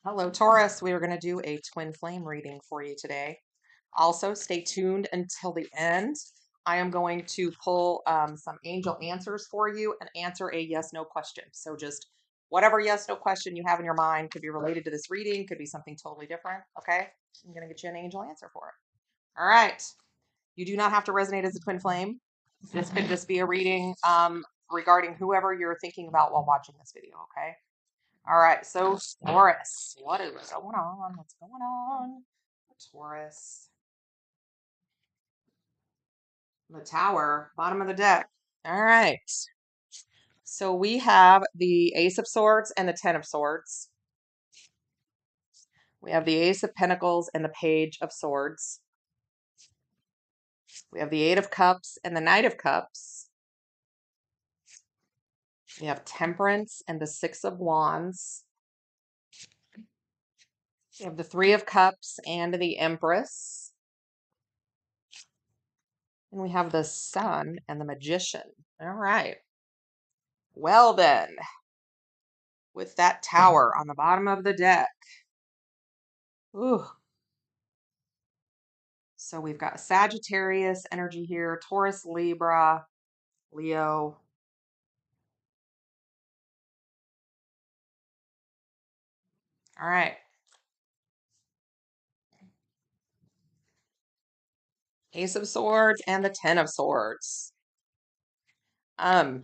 Hello, Taurus. We are going to do a twin flame reading for you today. Also, stay tuned until the end. I am going to pull some angel answers for you and answer a yes/no question. So just whatever yes/no question you have in your mind could be related to this reading, could be something totally different. Okay, I'm going to get you an angel answer for it. All right. You do not have to resonate as a twin flame. This could just be a reading regarding whoever you're thinking about while watching this video. Okay. All right, so Taurus, what is going on? What's going on? Taurus. The Tower, bottom of the deck. All right. So we have the Ace of Swords and the Ten of Swords. We have the Ace of Pentacles and the Page of Swords. We have the Eight of Cups and the Knight of Cups. We have Temperance and the Six of Wands. We have the Three of Cups and the Empress. And we have the Sun and the Magician. All right. Well then, with that Tower on the bottom of the deck. Ooh. So we've got Sagittarius energy here, Taurus, Libra, Leo. All right. Ace of Swords and the Ten of Swords. All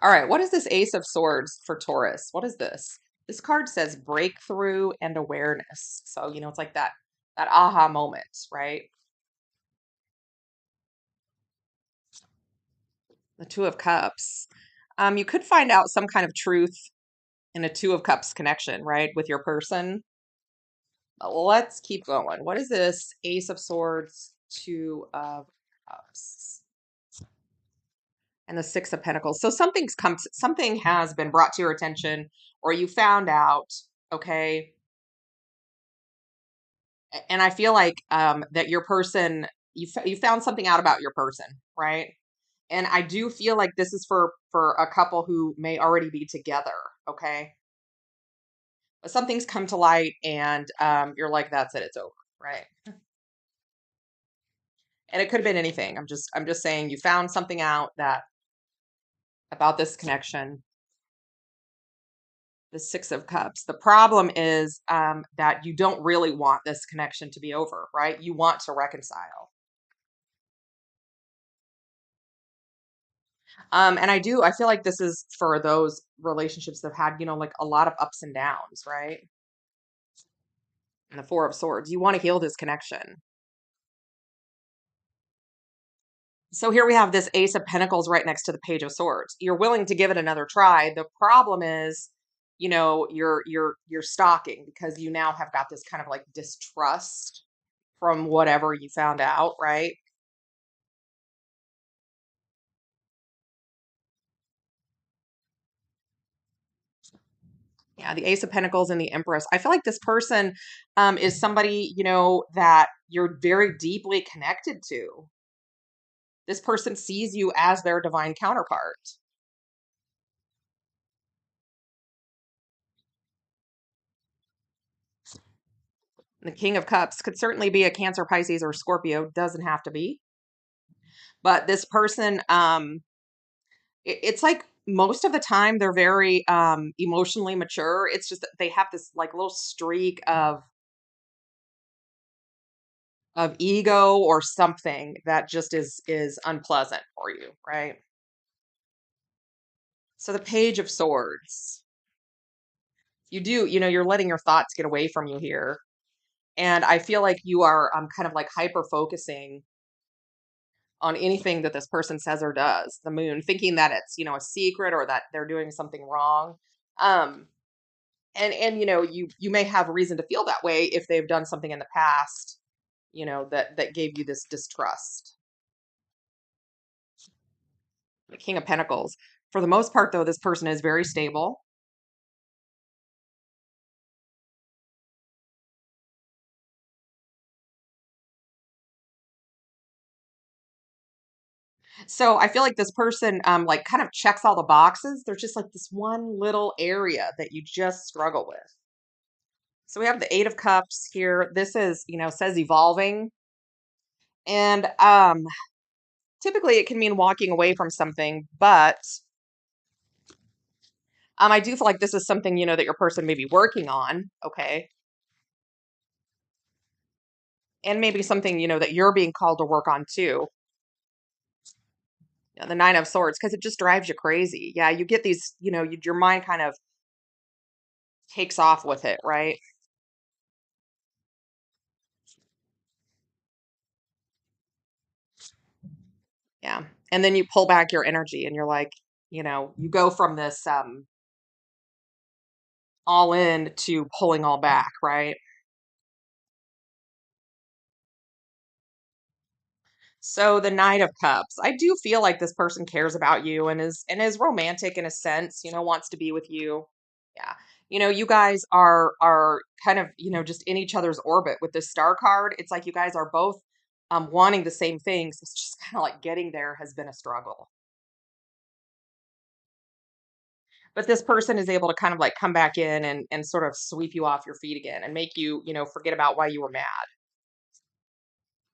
right, what is this Ace of Swords for Taurus? What is this? This card says breakthrough and awareness. So, it's like that aha moment, right? The Two of Cups. You could find out some kind of truth in a Two of Cups connection, right, with your person. Let's keep going. What is this? Ace of Swords, Two of Cups, and the Six of Pentacles. So something has been brought to your attention, or you found out, okay? And I feel like that your person, you found something out about your person, right? And I do feel like this is for a couple who may already be together, okay? But something's come to light, and you're like, that's it, it's over, right? And it could have been anything. I'm just saying you found something out that about this connection. The Six of Cups. The problem is that you don't really want this connection to be over, right? You want to reconcile. And I feel like this is for those relationships that have had, like a lot of ups and downs, right? And the Four of Swords. You want to heal this connection. So here we have this Ace of Pentacles right next to the Page of Swords. You're willing to give it another try. The problem is, you're stalking because you now have got this kind of like distrust from whatever you found out, right? Yeah, the Ace of Pentacles and the Empress. I feel like this person is somebody, that you're very deeply connected to. This person sees you as their divine counterpart. The King of Cups could certainly be a Cancer, Pisces, or Scorpio. Doesn't have to be. But this person, it's like most of the time they're very emotionally mature. It's just that they have this like little streak of ego or something that just is unpleasant for you, right? So the Page of Swords. You're letting your thoughts get away from you here. And I feel like you are kind of like hyper focusing on anything that this person says or does, the Moon, thinking that it's, a secret or that they're doing something wrong. Um, and you may have reason to feel that way if they've done something in the past, that gave you this distrust. The King of Pentacles. For the most part, though, this person is very stable. So I feel like this person like kind of checks all the boxes. There's just like this one little area that you just struggle with. So we have the 8 of Cups here. This is, says evolving. And typically it can mean walking away from something, but I do feel like this is something, that your person may be working on, okay? And maybe something, that you're being called to work on too. Yeah, the 9 of Swords, because it just drives you crazy. Yeah, you get these, your mind kind of takes off with it, right? Yeah. And then you pull back your energy and you're like, you go from this all in to pulling all back, right? So the Knight of Cups. I do feel like this person cares about you and is romantic in a sense, wants to be with you. Yeah. You guys are kind of, just in each other's orbit with this star card. It's like you guys are both wanting the same things. It's just kind of like getting there has been a struggle. But this person is able to kind of like come back in and sort of sweep you off your feet again and make you, forget about why you were mad.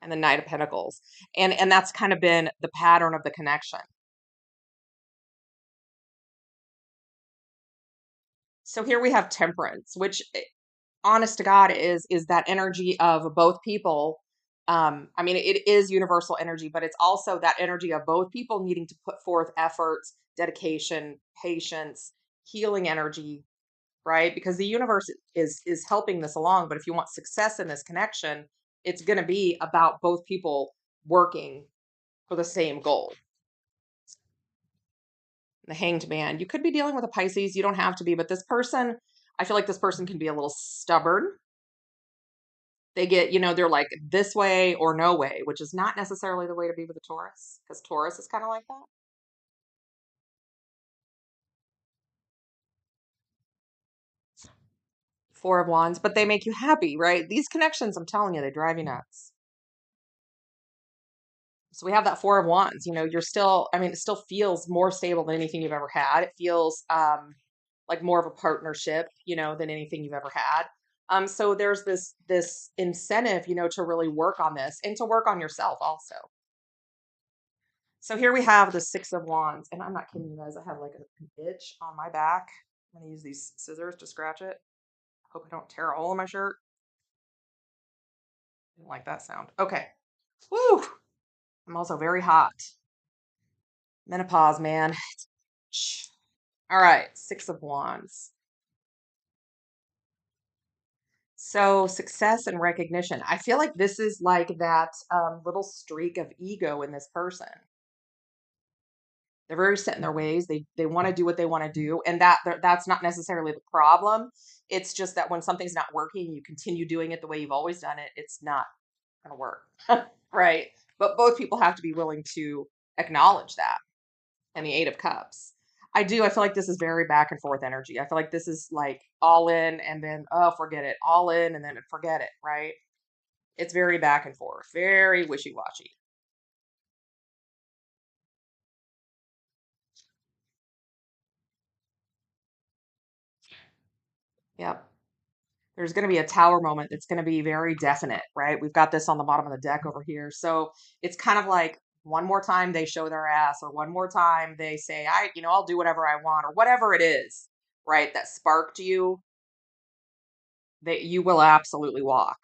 And the Knight of Pentacles. And that's kind of been the pattern of the connection. So here we have Temperance, which honest to God is that energy of both people. I mean, it is universal energy, but it's also that energy of both people needing to put forth efforts, dedication, patience, healing energy, right? Because the universe is helping this along. But if you want success in this connection, it's going to be about both people working for the same goal. The Hanged Man. You could be dealing with a Pisces. You don't have to be, but this person, I feel like this person can be a little stubborn. They get, they're like this way or no way, which is not necessarily the way to be with a Taurus, because Taurus is kind of like that. 4 of Wands, but they make you happy, right? These connections, I'm telling you, they drive you nuts. So we have that 4 of Wands. You're still, I mean, it still feels more stable than anything you've ever had. It feels like more of a partnership, than anything you've ever had. So there's this incentive, to really work on this and to work on yourself also. So here we have the 6 of Wands, and I'm not kidding you guys. I have like an itch on my back. I'm gonna use these scissors to scratch it. Hope I don't tear a hole in my shirt. Didn't like that sound. Okay. Woo! I'm also very hot. Menopause, man. All right, 6 of Wands. So success and recognition. I feel like this is like that little streak of ego in this person. They're very set in their ways. They want to do what they want to do, and that's not necessarily the problem. It's just that when something's not working, you continue doing it the way you've always done it. It's not going to work, right? But both people have to be willing to acknowledge that. And the 8 of Cups. I do. I feel like this is very back and forth energy. I feel like this is like all in and then oh forget it, all in and then forget it, right? It's very back and forth, very wishy washy. Yep. There's going to be a tower moment that's going to be very definite, right? We've got this on the bottom of the deck over here. So it's kind of like one more time they show their ass, or one more time they say, I'll do whatever I want, or whatever it is, right? That sparked you, that you will absolutely walk.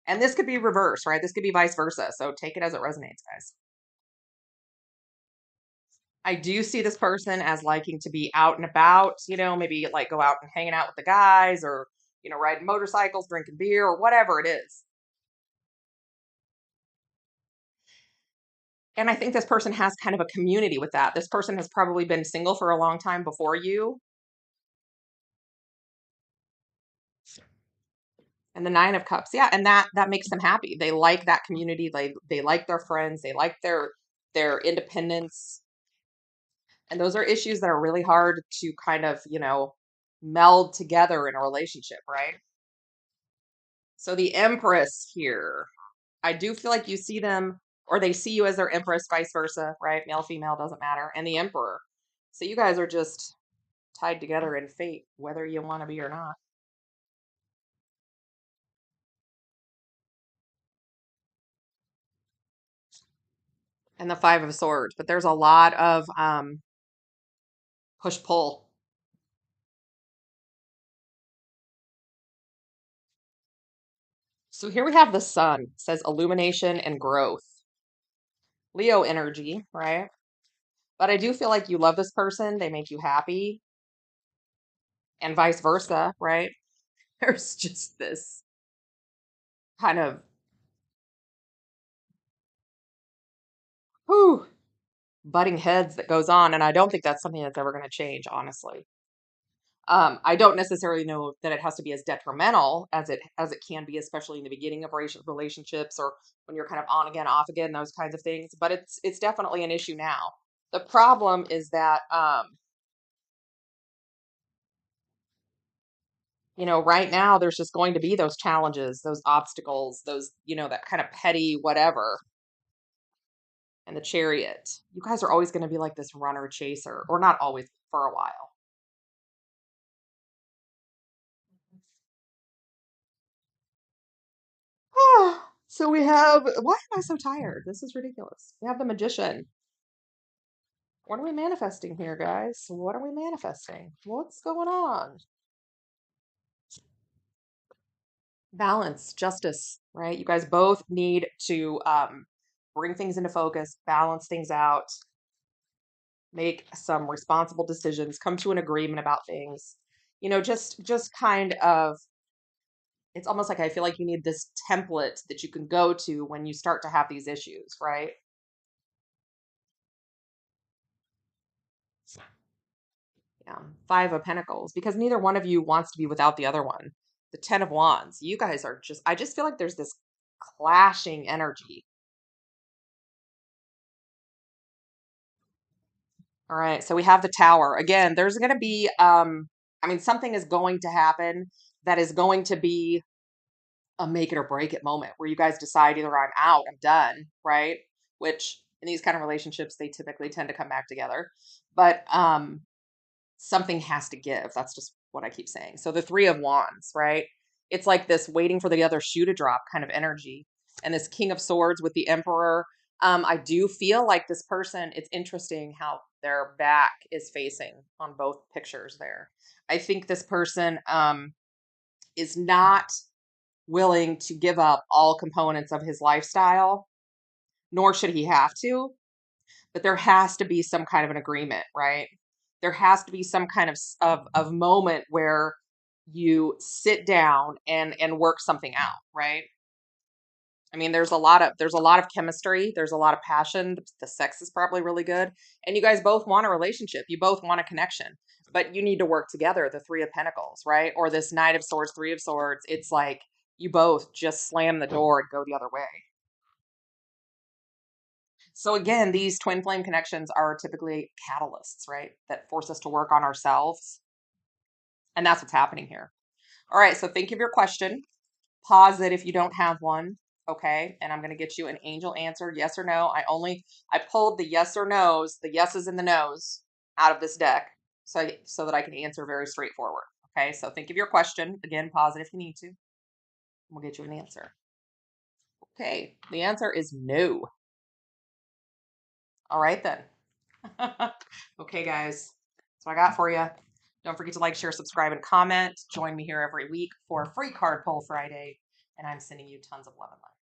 And this could be reverse, right? This could be vice versa. So take it as it resonates, guys. I do see this person as liking to be out and about, maybe like go out and hanging out with the guys or, riding motorcycles, drinking beer or whatever it is. And I think this person has kind of a community with that. This person has probably been single for a long time before you. And the 9 of Cups. Yeah, and that makes them happy. They like that community. They like their friends. They like their independence. And those are issues that are really hard to kind of, meld together in a relationship, right? So the Empress here, I do feel like you see them, or they see you as their empress, vice versa, right? Male, female, doesn't matter. And the emperor. So you guys are just tied together in fate, whether you want to be or not. And the Five of Swords. But there's a lot of push-pull. So here we have the sun. It says illumination and growth. Leo energy, right? But I do feel like you love this person. They make you happy. And vice versa, right? There's just this kind of, whew, butting heads that goes on. And I don't think that's something that's ever going to change, honestly. I don't necessarily know that it has to be as detrimental as it can be, especially in the beginning of relationships or when you're kind of on again, off again, those kinds of things. But it's definitely an issue now. The problem is that right now there's just going to be those challenges, those obstacles, those that kind of petty whatever. And the Chariot. You guys are always going to be like this runner chaser, or not always, for a while. So we have, why am I so tired? This is ridiculous. We have the Magician. What are we manifesting here, guys? What are we manifesting? What's going on? Balance, justice, right? You guys both need to bring things into focus, balance things out, make some responsible decisions, come to an agreement about things. Just kind of, it's almost like I feel like you need this template that you can go to when you start to have these issues, right? Yeah. Five of Pentacles, because neither one of you wants to be without the other one. The Ten of Wands. You guys are just, I just feel like there's this clashing energy. All right. So we have the Tower. Again, there's going to be, something is going to happen that is going to be a make it or break it moment where you guys decide either I'm out, I'm done, right? Which in these kind of relationships, they typically tend to come back together. But something has to give. That's just what I keep saying. So the Three of Wands, right? It's like this waiting for the other shoe to drop kind of energy. And this King of Swords with the Emperor. I do feel like this person, it's interesting how their back is facing on both pictures there. I think this person is not willing to give up all components of his lifestyle, nor should he have to. But there has to be some kind of an agreement, right? There has to be some kind of moment where you sit down and work something out, right? I mean, there's a lot of chemistry, there's a lot of passion. The sex is probably really good, and you guys both want a relationship. You both want a connection, but you need to work together. The Three of Pentacles, right? Or this Knight of Swords, Three of Swords. It's like you both just slam the door and go the other way. So again, these twin flame connections are typically catalysts, right? That force us to work on ourselves. And that's what's happening here. All right. So think of your question. Pause it if you don't have one. Okay. And I'm going to get you an angel answer. Yes or no. I pulled the yes or no's, the yeses and the no's out of this deck. So that I can answer very straightforward. Okay. So think of your question. Again, pause it if you need to. We'll get you an answer. Okay. The answer is no. All right then. Okay, guys. That's what I got for you. Don't forget to like, share, subscribe, and comment. Join me here every week for a free card pull Friday. And I'm sending you tons of love and light.